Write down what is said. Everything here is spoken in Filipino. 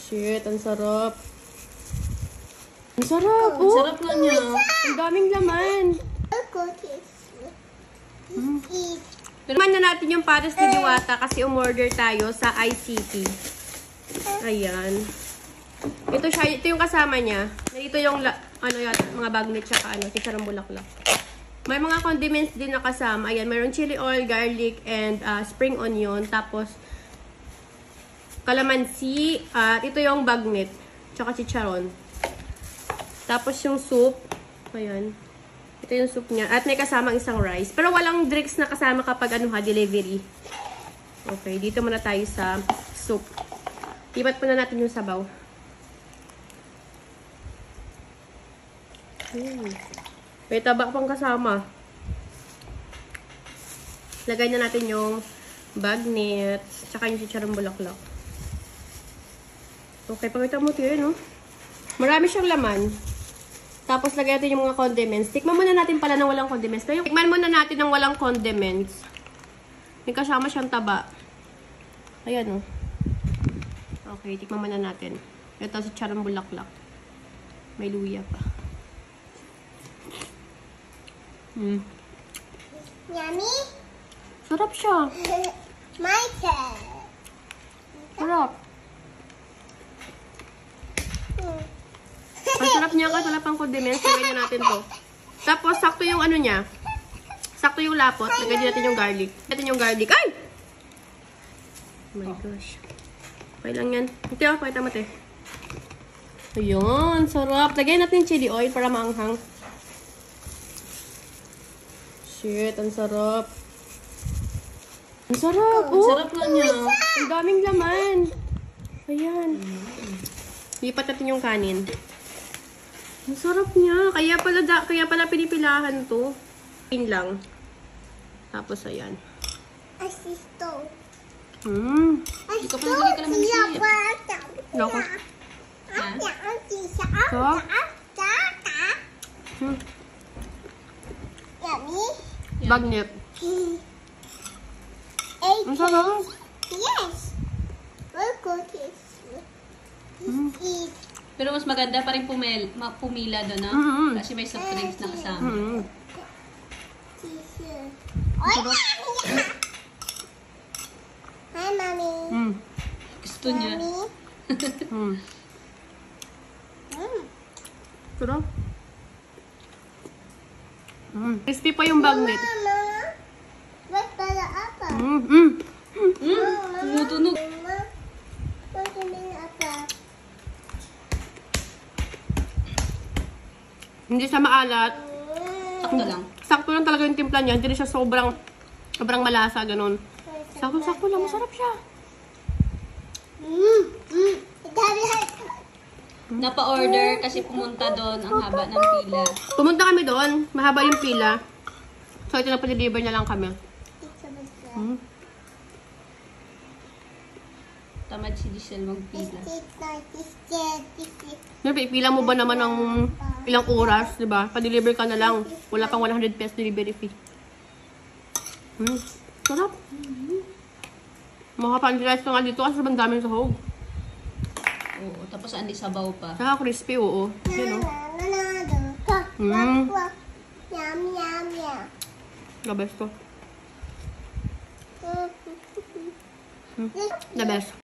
Shit, ang sarap. Ang sarap, Ang sarap nga niya. Ang daming laman. Naman na natin yung pares ni Diwata kasi umorder tayo sa ICT. Ayan. Ito yung kasama niya. Ito yung mga bagnet tsaka chicharong bulaklak. May mga condiments din na kasama. Ayan, mayroong chili oil, garlic, and spring onion. Tapos, kalamansi. At ito yung bagnet. Tsaka chicharon. Tapos yung soup. Ayan. Ito yung soup niya. At may kasamang isang rice. Pero walang drinks na kasama kapag delivery. Okay, dito muna tayo sa soup. Tibat muna natin yung sabaw. May tabak pang kasama. Lagay na natin yung bagnets. Tsaka yung chicharong bulaklak. Okay, pakita mo tayo, no? Marami siyang laman. Tapos, lagay natin yung mga condiments. Tikman muna natin pala ng walang condiments. Tikman muna natin ng walang condiments. May kasama siyang taba. Ayan, oh. Okay, tikman muna natin. Ito si chicharong bulaklak. May luya pa. Yummy? Sarap siya. My turn. Sarap. Ang sarap niya kasi wala pang condiments. Lagay na natin to. Tapos, sakto yung niya. Sakto yung lapot. Lagay natin yung garlic. Natin yung garlic. Ay! Oh my gosh. Okay lang yan. Ito, pakita mo, te. Ayun, sarap. Lagay natin yung chili oil para maanghang. Shit, ang sarap. Ang sarap. Ang sarap nga niya. Ang daming laman. Ayan. Lipat natin yung kanin. Ang sarap niya. Kaya pala pinipilahan to. Yun lang. Tapos, ayan. Asisto. Ikaw pa nagiging kalamansi. Loko. Yummy? Bagnet. Ang sarap. Yes. We're cookies. Eat. Pero mas maganda pa rin pumila doon, no? Kasi may soft drinks na kasama. Tissue. Oh, yeah. Hi, Mommy. Gusto niya. Sarap. Crispy pa yung bagnet. Mama, ba't pala apa? Tumutunog. Mama, ba't hindi apa? Hindi siya maalat. Sakto lang. Sakto lang talaga yung timpla niya. Hindi siya sobrang malasa, ganun. Sakto lang. Masarap siya. Napa-order kasi pumunta doon ang haba ng pila. Pumunta kami doon. Mahaba yung pila. So, ito na pa-deliver na lang kami. Tamad si Giselle magpila. Ipila mo ba naman ng ilang oras, di ba? Pa-deliver ka na lang. Wala pang 100 pesos delivery fee. Sarap. Makapandilas na nga dito kasi ang daming sahog. Oo, tapos andi sabaw pa. Saka crispy, oo. Yan, o. Yum, yum, yum. The best to. The best.